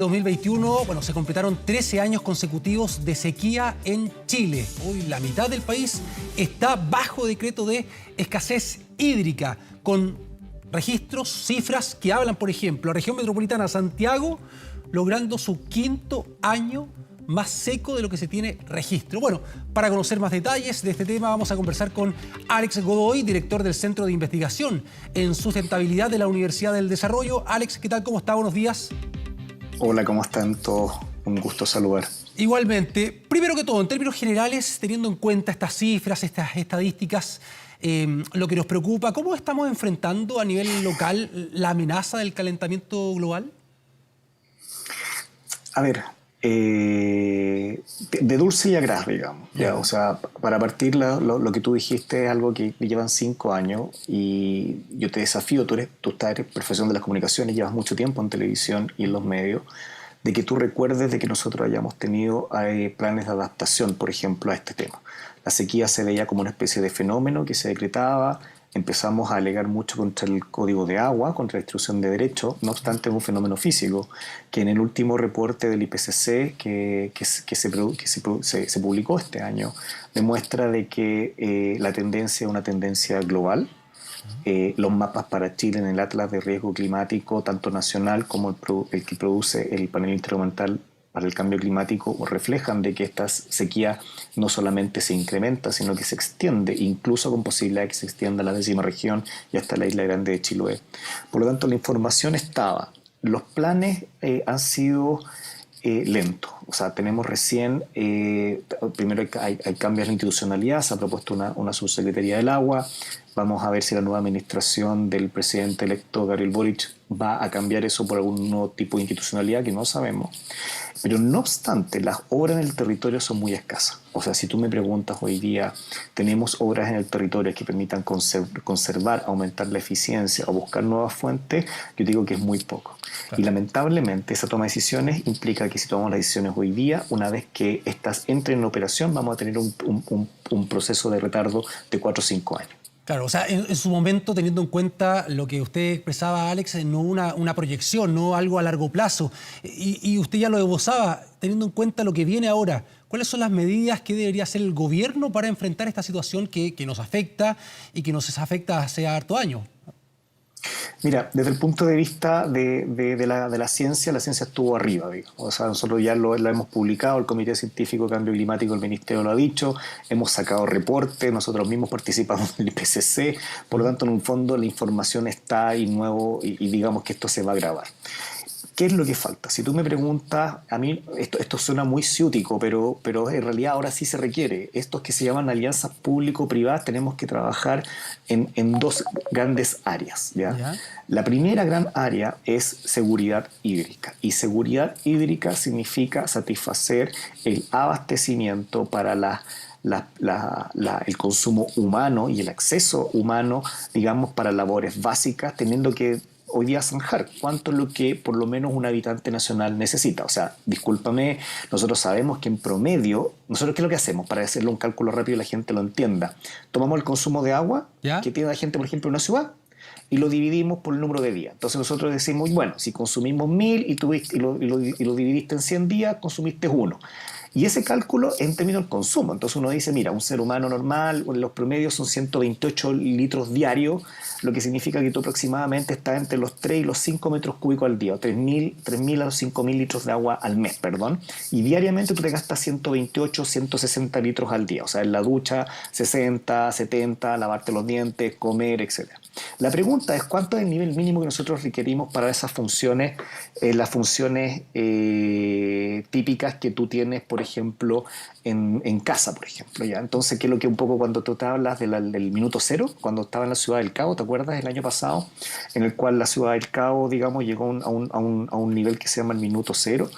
2021, bueno, se completaron 13 años consecutivos de sequía en Chile. Hoy la mitad del país está bajo decreto de escasez hídrica, con registros, cifras que hablan, por ejemplo, la región metropolitana de Santiago logrando su quinto año más seco de lo que se tiene registro. Bueno, para conocer más detalles de este tema vamos a conversar con Alex Godoy, director del Centro de Investigación en Sustentabilidad de la Universidad del Desarrollo. Alex, ¿qué tal? ¿Cómo está? Buenos días. Hola, ¿cómo están todos? Un gusto saludar. Igualmente, primero que todo, en términos generales, teniendo en cuenta estas cifras, estas estadísticas, lo que nos preocupa, ¿cómo estamos enfrentando a nivel local la amenaza del calentamiento global? A ver, de dulce y a gras, digamos. Ya, o sea, para partir, lo que tú dijiste es algo que llevan 5 años y yo te desafío, tú estás profesión de las comunicaciones, llevas mucho tiempo en televisión y en los medios, de que tú recuerdes de que nosotros hayamos tenido planes de adaptación, por ejemplo, a este tema. La sequía se veía como una especie de fenómeno que se decretaba. Empezamos a alegar mucho contra el Código de Agua, contra la distribución de derechos, no obstante es un fenómeno físico, que en el último reporte del IPCC que se publicó este año, demuestra de que la tendencia es una tendencia global. Los mapas para Chile en el Atlas de Riesgo Climático, tanto nacional como el que produce el Panel Intergubernamental para el Cambio Climático, reflejan de que esta sequía no solamente se incrementa, sino que se extiende, incluso con posibilidad de que se extienda a la 10ª región y hasta la Isla Grande de Chiloé. Por lo tanto, la información estaba. Los planes han sido lentos. O sea, tenemos recién, primero hay cambios en la institucionalidad, se ha propuesto una subsecretaría del agua. Vamos a ver si la nueva administración del presidente electo Gabriel Boric va a cambiar eso por algún nuevo tipo de institucionalidad que no sabemos. Pero no obstante, las obras en el territorio son muy escasas. O sea, si tú me preguntas hoy día, ¿tenemos obras en el territorio que permitan conservar, aumentar la eficiencia o buscar nuevas fuentes? Yo digo que es muy poco. Claro. Y lamentablemente esa toma de decisiones implica que si tomamos las decisiones hoy día, una vez que estas entren en operación, vamos a tener un proceso de retardo de 4 o 5 años. Claro, o sea, en su momento, teniendo en cuenta lo que usted expresaba, Alex, no una proyección, no algo a largo plazo, y usted ya lo esbozaba, teniendo en cuenta lo que viene ahora, ¿cuáles son las medidas que debería hacer el gobierno para enfrentar esta situación que nos afecta y que nos afecta hace harto años? Mira, desde el punto de vista de la ciencia estuvo arriba, digamos. O sea, nosotros ya lo hemos publicado, el Comité Científico de Cambio Climático del Ministerio lo ha dicho, hemos sacado reportes, nosotros mismos participamos del IPCC, por lo tanto, en un fondo la información está ahí nuevo y digamos que esto se va a grabar. ¿Qué es lo que falta? Si tú me preguntas, a mí esto suena muy ciútico, pero en realidad ahora sí se requiere. Estos que se llaman alianzas público-privadas tenemos que trabajar en 2 grandes áreas. ¿Ya? La primera gran área es seguridad hídrica. Y seguridad hídrica significa satisfacer el abastecimiento para el consumo humano y el acceso humano, digamos, para labores básicas, teniendo que hoy día zanjar cuánto es lo que por lo menos un habitante nacional necesita. O sea, discúlpame, nosotros sabemos que en promedio, nosotros ¿qué es lo que hacemos? Para hacerle un cálculo rápido y la gente lo entienda. Tomamos el consumo de agua que tiene la gente, por ejemplo, en una ciudad, y lo dividimos por el número de días. Entonces nosotros decimos, bueno, si consumimos 1000 y lo dividiste en 100 días, consumiste 1. Y ese cálculo en términos del consumo. Entonces uno dice, mira, un ser humano normal, los promedios son 128 litros diarios, lo que significa que tú aproximadamente estás entre los 3 y los 5 metros cúbicos al día, 3.000 a los 5.000 litros de agua al mes, y diariamente tú te gastas 128, 160 litros al día, o sea, en la ducha 60, 70, lavarte los dientes, comer, etc. La pregunta es, ¿cuánto es el nivel mínimo que nosotros requerimos para esas funciones, las funciones típicas que tú tienes, por ejemplo, en casa, por ejemplo? ¿Ya? Entonces, ¿qué es lo que un poco cuando tú te hablas del minuto cero, cuando estaba en la Ciudad del Cabo, ¿te acuerdas? El año pasado, en el cual la Ciudad del Cabo, digamos, llegó a un nivel que se llama el minuto cero.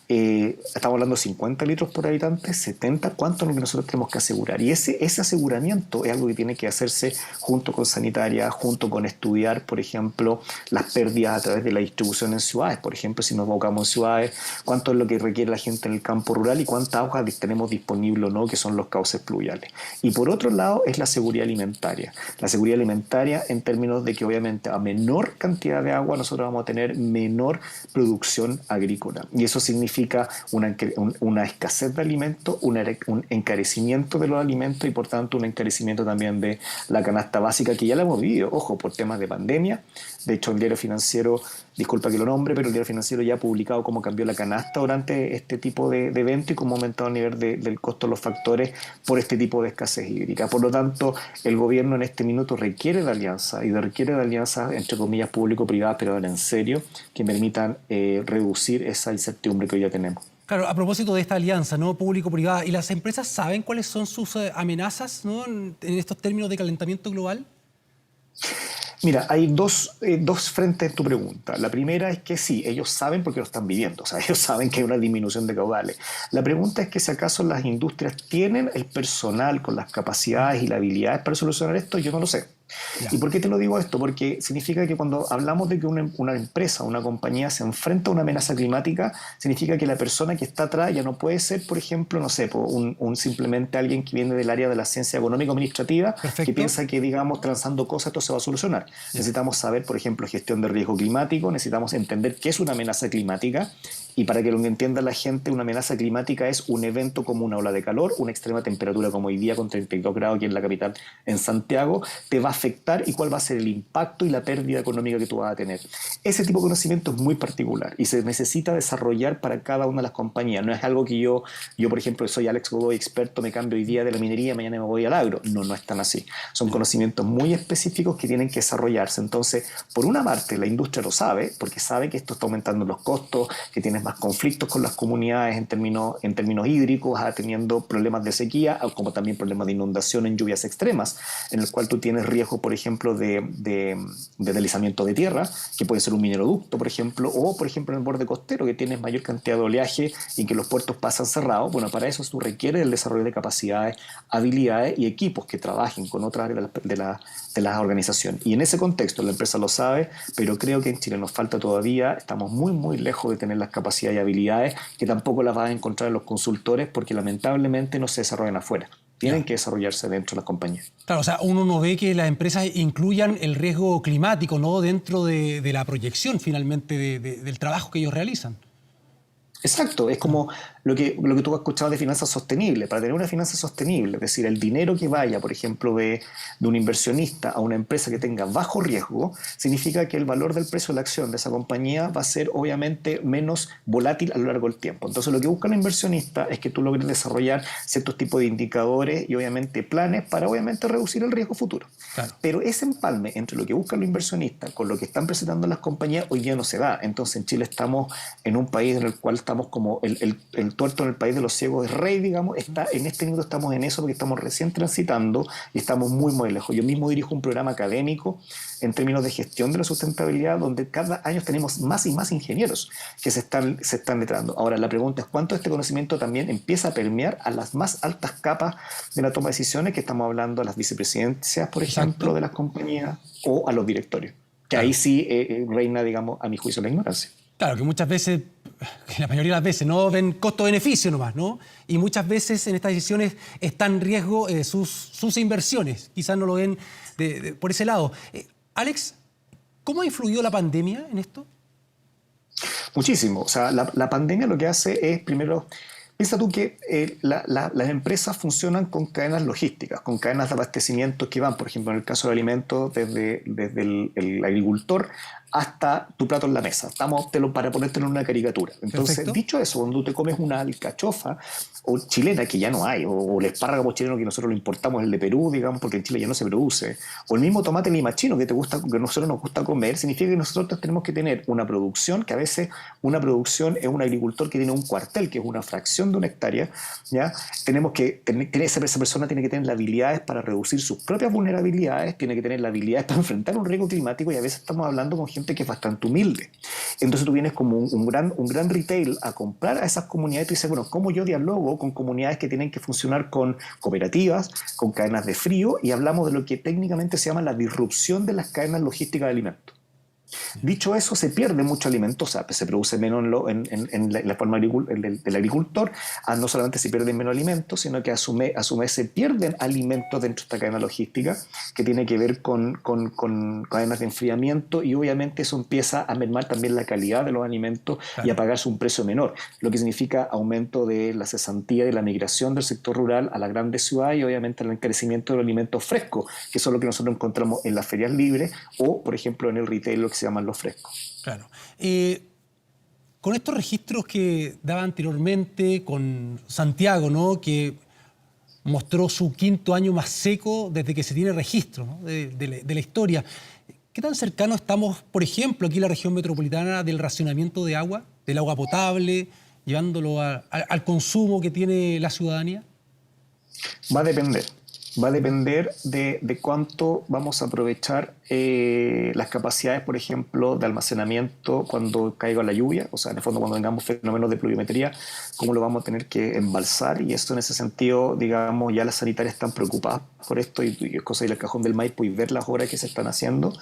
estamos hablando de 50 litros por habitante, 70, ¿cuánto es lo que nosotros tenemos que asegurar? Y ese aseguramiento es algo que tiene que hacerse junto con sanitaria, junto con estudiar, por ejemplo, las pérdidas a través de la distribución en ciudades. Por ejemplo, si nos enfocamos en ciudades, cuánto es lo que requiere la gente en el campo rural y cuánta agua tenemos disponible o no, que son los cauces pluviales. Y por otro lado es la seguridad alimentaria. La seguridad alimentaria en términos de que obviamente a menor cantidad de agua nosotros vamos a tener menor producción agrícola. Y eso significa una escasez de alimentos, un encarecimiento de los alimentos y por tanto un encarecimiento también de la canasta básica que ya la hemos vivido, ojo, por temas de pandemia. De hecho, el Diario Financiero, disculpa que lo nombre, pero el Diario Financiero ya ha publicado cómo cambió la canasta durante este tipo de evento y cómo ha aumentado el nivel del costo de los factores por este tipo de escasez hídrica. Por lo tanto, el gobierno en este minuto requiere de alianzas entre comillas público-privadas, pero ahora en serio, que permitan reducir esa incertidumbre que hoy ya tenemos. Claro, a propósito de esta alianza, ¿no? Público-privada, ¿y las empresas saben cuáles son sus amenazas, ¿no? en estos términos de calentamiento global? Mira, hay dos frentes en tu pregunta. La primera es que sí, ellos saben porque lo están viviendo, o sea, ellos saben que hay una disminución de caudales. La pregunta es que si acaso las industrias tienen el personal con las capacidades y las habilidades para solucionar esto, yo no lo sé. Ya. ¿Y por qué te lo digo esto? Porque significa que cuando hablamos de que una empresa, una compañía se enfrenta a una amenaza climática, significa que la persona que está atrás ya no puede ser, por ejemplo, no sé, simplemente alguien que viene del área de la ciencia económico-administrativa, que piensa que, digamos, transando cosas esto se va a solucionar. Ya. Necesitamos saber, por ejemplo, gestión de riesgo climático, necesitamos entender qué es una amenaza climática. Y para que lo entienda la gente, una amenaza climática es un evento como una ola de calor, una extrema temperatura como hoy día con 32 grados aquí en la capital, en Santiago, te va a afectar y cuál va a ser el impacto y la pérdida económica que tú vas a tener. Ese tipo de conocimiento es muy particular y se necesita desarrollar para cada una de las compañías. No es algo que yo por ejemplo, soy Alex Godoy, experto, me cambio hoy día de la minería, mañana me voy al agro. No, no es tan así. Son conocimientos muy específicos que tienen que desarrollarse. Entonces, por una parte, la industria lo sabe, porque sabe que esto está aumentando los costos, que tienes más conflictos con las comunidades en términos hídricos, teniendo problemas de sequía, como también problemas de inundación en lluvias extremas, en el cual tú tienes riesgo, por ejemplo, de deslizamiento de tierra, que puede ser un mineroducto, por ejemplo, o, por ejemplo, en el borde costero, que tienes mayor cantidad de oleaje y que los puertos pasan cerrados. Bueno, para eso tú requieres el desarrollo de capacidades, habilidades y equipos que trabajen con otras áreas de la organización. Y en ese contexto la empresa lo sabe, pero creo que en Chile nos falta todavía, estamos muy, muy lejos de tener las capacidades y habilidades que tampoco las vas a encontrar en los consultores porque lamentablemente no se desarrollan afuera. Tienen que desarrollarse dentro de las compañías. Claro, o sea, uno no ve que las empresas incluyan el riesgo climático, ¿no? Dentro de la proyección finalmente del trabajo que ellos realizan. Exacto, es como lo que tú has escuchado de finanzas sostenibles. Para tener una finanza sostenible, es decir, el dinero que vaya, por ejemplo, de un inversionista a una empresa que tenga bajo riesgo, significa que el valor del precio de la acción de esa compañía va a ser obviamente menos volátil a lo largo del tiempo. Entonces, lo que busca el inversionista es que tú logres desarrollar ciertos tipos de indicadores y obviamente planes para obviamente reducir el riesgo futuro. Claro. Pero ese empalme entre lo que buscan los inversionistas con lo que están presentando las compañías hoy día no se da. Entonces, en Chile estamos en un país en el cual estamos como el tuerto en el país de los ciegos es rey, digamos. En este minuto estamos en eso porque estamos recién transitando y estamos muy, muy lejos. Yo mismo dirijo un programa académico en términos de gestión de la sustentabilidad donde cada año tenemos más y más ingenieros que se están letrando. Ahora, la pregunta es cuánto este conocimiento también empieza a permear a las más altas capas de la toma de decisiones, que estamos hablando a las vicepresidencias, por ejemplo, de las compañías o a los directorios. Que ahí sí reina, digamos, a mi juicio, la ignorancia. Claro, que muchas veces, que la mayoría de las veces, no ven costo-beneficio nomás, ¿no? Y muchas veces en estas decisiones están en riesgo sus inversiones. Quizás no lo ven por ese lado. Alex, ¿cómo ha influido la pandemia en esto? Muchísimo. O sea, la pandemia lo que hace es, primero, piensa tú que las empresas funcionan con cadenas logísticas, con cadenas de abastecimiento que van, por ejemplo, en el caso de alimentos, desde el agricultor hasta tu plato en la mesa. Para ponértelo en una caricatura. Entonces, perfecto. Dicho eso, cuando tú te comes una alcachofa o chilena, que ya no hay, o el espárrago chileno que nosotros lo importamos, el de Perú, digamos, porque en Chile ya no se produce, o el mismo tomate limachino que a nosotros nos gusta comer, significa que nosotros tenemos que tener una producción, que a veces una producción es un agricultor que tiene un cuartel, que es una fracción de una hectárea, ¿ya? Esa persona tiene que tener las habilidades para reducir sus propias vulnerabilidades, tiene que tener las habilidades para enfrentar un riesgo climático, y a veces estamos hablando con gente gente que es bastante humilde. Entonces tú vienes como un gran retail a comprar a esas comunidades y tú dices, bueno, ¿cómo yo dialogo con comunidades que tienen que funcionar con cooperativas, con cadenas de frío? Y hablamos de lo que técnicamente se llama la disrupción de las cadenas logísticas de alimentos. Dicho eso, se pierde mucho alimento, o sea, se produce menos en la forma del agricultor. No solamente se pierden menos alimentos, sino que a su vez se pierden alimentos dentro de esta cadena logística, que tiene que ver con cadenas de enfriamiento, y obviamente eso empieza a mermar también la calidad de los alimentos, claro, y a pagarse un precio menor, lo que significa aumento de la cesantía y de la migración del sector rural a las grandes ciudades, y obviamente el encarecimiento de los alimentos frescos, que son lo que nosotros encontramos en las ferias libres o, por ejemplo, en el retail, lo que se llaman los frescos. Claro. Con estos registros que daba anteriormente con Santiago, ¿no?, que mostró su 5º año más seco desde que se tiene registro, ¿no?, de la historia, ¿qué tan cercano estamos, por ejemplo, aquí en la región metropolitana, del racionamiento de agua, del agua potable, llevándolo al consumo que tiene la ciudadanía? Va a depender. Va a depender de cuánto vamos a aprovechar las capacidades, por ejemplo, de almacenamiento cuando caiga la lluvia, o sea, en el fondo cuando tengamos fenómenos de pluviometría, cómo lo vamos a tener que embalsar, y esto en ese sentido, digamos, ya las sanitarias están preocupadas por esto, y es cosa de ir al Cajón del Maipo y ver las obras que se están haciendo,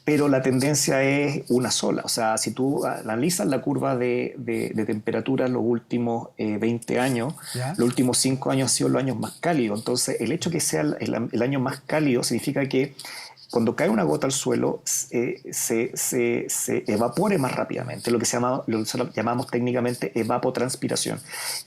pero la tendencia es una sola, o sea, si tú analizas la curva de temperatura en los últimos 20 años, ¿ya?, los últimos 5 años han sido los años más cálidos, entonces el hecho que sea el año más cálido significa que cuando cae una gota al suelo se evapore más rápidamente, lo que llamamos técnicamente evapotranspiración,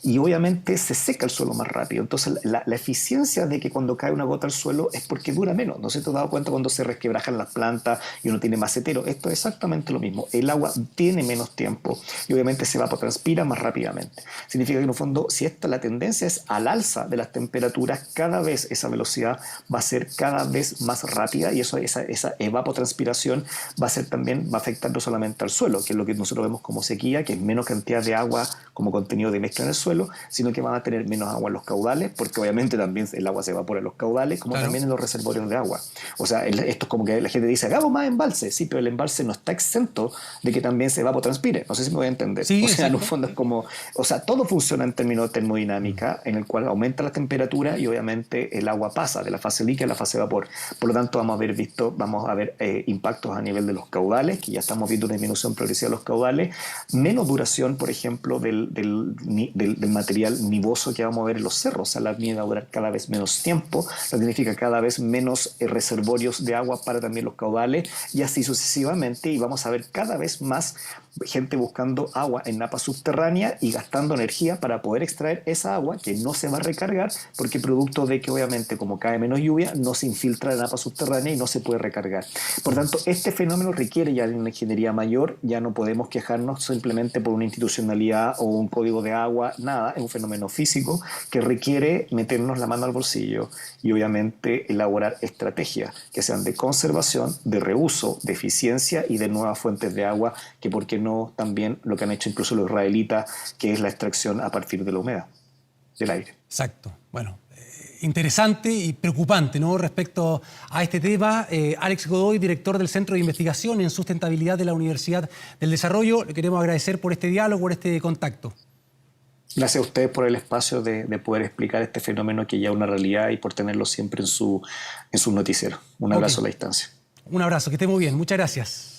y obviamente se seca el suelo más rápido. Entonces la eficiencia de que cuando cae una gota al suelo es porque dura menos. ¿No se te ha dado cuenta cuando se resquebrajan las plantas y uno tiene macetero? Esto es exactamente lo mismo. El agua tiene menos tiempo y obviamente se evapotranspira más rápidamente. Significa que en el fondo, si la tendencia es al alza de las temperaturas, cada vez esa velocidad va a ser cada vez más rápida, y esa evapotranspiración va a afectar no solamente al suelo, que es lo que nosotros vemos como sequía, que es menos cantidad de agua como contenido de mezcla en el suelo, sino que van a tener menos agua en los caudales, porque obviamente también el agua se evapora en los caudales, como, claro, también en los reservorios de agua. O sea, esto es como que la gente dice, hagamos más embalse, sí, pero el embalse no está exento de que también se evapotranspire. No sé si me voy a entender. Sí, o sea, en un fondo es como, o sea, todo funciona en términos de termodinámica, en el cual aumenta la temperatura y obviamente el agua pasa de la fase líquida a la fase vapor. Por lo tanto, vamos a ver impactos a nivel de los caudales, que ya estamos viendo una disminución progresiva de los caudales, menos duración, por ejemplo, del material nivoso que vamos a ver en los cerros. O sea, la nieve va a durar cada vez menos tiempo, lo que significa cada vez menos reservorios de agua para también los caudales, y así sucesivamente, y vamos a ver cada vez más gente buscando agua en napas subterráneas y gastando energía para poder extraer esa agua que no se va a recargar, porque producto de que obviamente como cae menos lluvia no se infiltra en la napa subterránea y no se puede recargar. Por tanto, este fenómeno requiere ya de una ingeniería mayor. Ya no podemos quejarnos simplemente por una institucionalidad o un código de agua, nada, es un fenómeno físico que requiere meternos la mano al bolsillo y obviamente elaborar estrategias que sean de conservación, de reuso, de eficiencia y de nuevas fuentes de agua, que por qué no también lo que han hecho incluso los israelitas, que es la extracción a partir de la humedad del aire. Exacto. Bueno, interesante y preocupante, ¿no?, respecto a este tema. Alex Godoy, director del Centro de Investigación en Sustentabilidad de la Universidad del Desarrollo, le queremos agradecer por este diálogo, por este contacto. Gracias a ustedes por el espacio de poder explicar este fenómeno que ya es una realidad y por tenerlo siempre en su noticiero. Un abrazo a la distancia. Un abrazo, que esté muy bien. Muchas gracias.